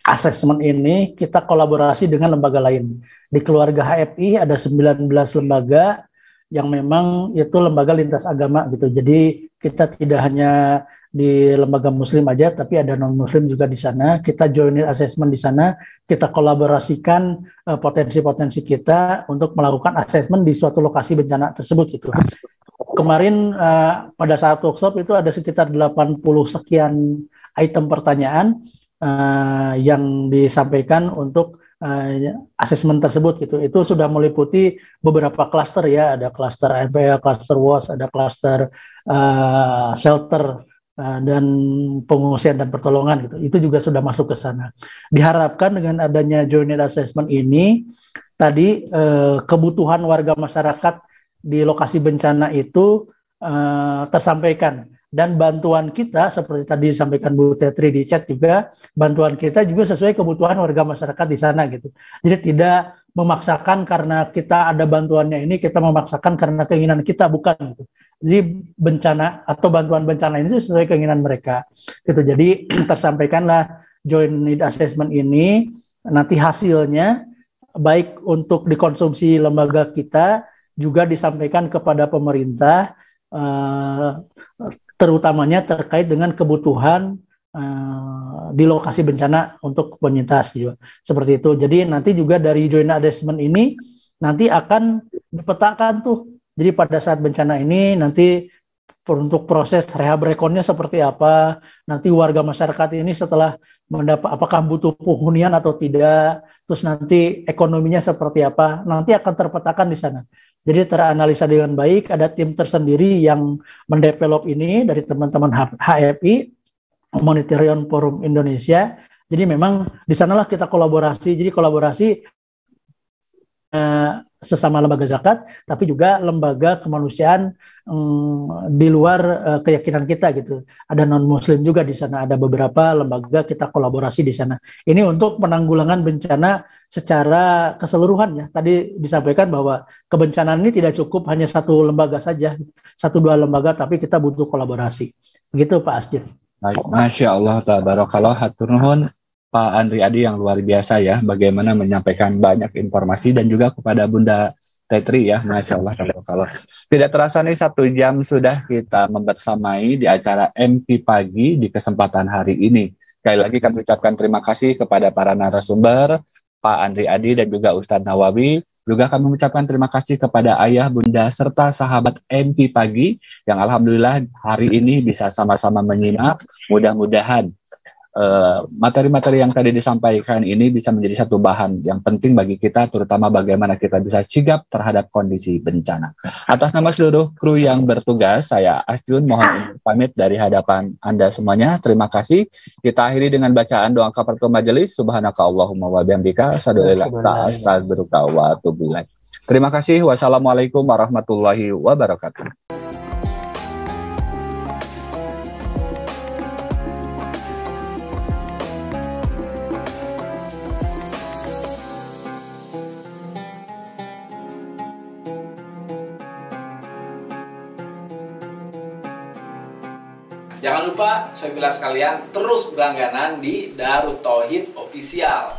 assessment ini kita kolaborasi dengan lembaga lain. Di keluarga HFI ada 19 lembaga yang memang itu lembaga lintas agama gitu. Jadi kita tidak hanya di lembaga muslim aja, tapi ada non-muslim juga di sana. Kita joint need assessment di sana, kita kolaborasikan potensi-potensi kita untuk melakukan assessment di suatu lokasi bencana tersebut gitu. Kemarin pada saat workshop itu ada sekitar 80 sekian item pertanyaan yang disampaikan untuk asesmen tersebut gitu. Itu sudah meliputi beberapa klaster ya, ada klaster NPL, klaster WOS, ada klaster shelter dan pengungsian dan pertolongan gitu. Itu juga sudah masuk ke sana. Diharapkan dengan adanya joint need assessment ini tadi kebutuhan warga masyarakat di lokasi bencana itu tersampaikan. Dan bantuan kita, seperti tadi disampaikan Bu Tetri di chat juga, bantuan kita juga sesuai kebutuhan warga masyarakat di sana gitu. Jadi tidak memaksakan karena kita ada bantuannya ini, kita memaksakan karena keinginan kita, bukan gitu. Jadi bencana atau bantuan bencana ini sesuai keinginan mereka gitu. Jadi tersampaikanlah joint need assessment ini, nanti hasilnya baik untuk dikonsumsi lembaga kita, juga disampaikan kepada pemerintah, terutamanya terkait dengan kebutuhan di lokasi bencana untuk penyintas juga. Seperti itu. Jadi nanti juga dari joint assessment ini nanti akan dipetakan tuh. Jadi pada saat bencana ini nanti untuk proses rehab rekonnya seperti apa, nanti warga masyarakat ini setelah mendapat apakah butuh penghunian atau tidak, terus nanti ekonominya seperti apa, nanti akan terpetakan di sana. Jadi teranalisa dengan baik, ada tim tersendiri yang mendevelop ini dari teman-teman HFI, Humanitarian Forum Indonesia. Jadi memang di sanalah kita kolaborasi. Jadi kolaborasi sesama lembaga zakat, tapi juga lembaga kemanusiaan di luar keyakinan kita gitu. Ada non-muslim juga di sana, ada beberapa lembaga kita kolaborasi di sana. Ini untuk penanggulangan bencana secara keseluruhan ya. Tadi disampaikan bahwa kebencanaan ini tidak cukup hanya satu lembaga saja, satu dua lembaga, tapi kita butuh kolaborasi. Begitu Pak Asjid. Baik, Masya Allah, tabarakallah, hatur nuhun Pak Andri Adi yang luar biasa ya, bagaimana menyampaikan banyak informasi dan juga kepada Bunda Tetri ya, Masya Allah, tabarakallah. Tidak terasa nih 1 jam sudah kita membersamai di acara MP Pagi di kesempatan hari ini. Sekali lagi kami ucapkan terima kasih kepada para narasumber, Pak Andri Adi dan juga Ustadz Nawawi. Juga kami mengucapkan terima kasih kepada ayah, bunda, serta sahabat MP Pagi yang alhamdulillah hari ini bisa sama-sama menyimak. Mudah-mudahan materi-materi yang tadi disampaikan ini bisa menjadi satu bahan yang penting bagi kita, terutama bagaimana kita bisa sigap terhadap kondisi bencana. Atas nama seluruh kru yang bertugas, saya Asjun mohon pamit dari hadapan Anda semuanya. Terima kasih. Kita akhiri dengan bacaan doa kafaratul majelis. Subhanaka Allahumma wa bihamdika asyhadu an la ilaha illa anta astaghfiruka wa atubu ilaik. Terima kasih. Wassalamualaikum warahmatullahi wabarakatuh. Jangan lupa, sobilah sekalian, terus berlangganan di Darut Tauhid Official.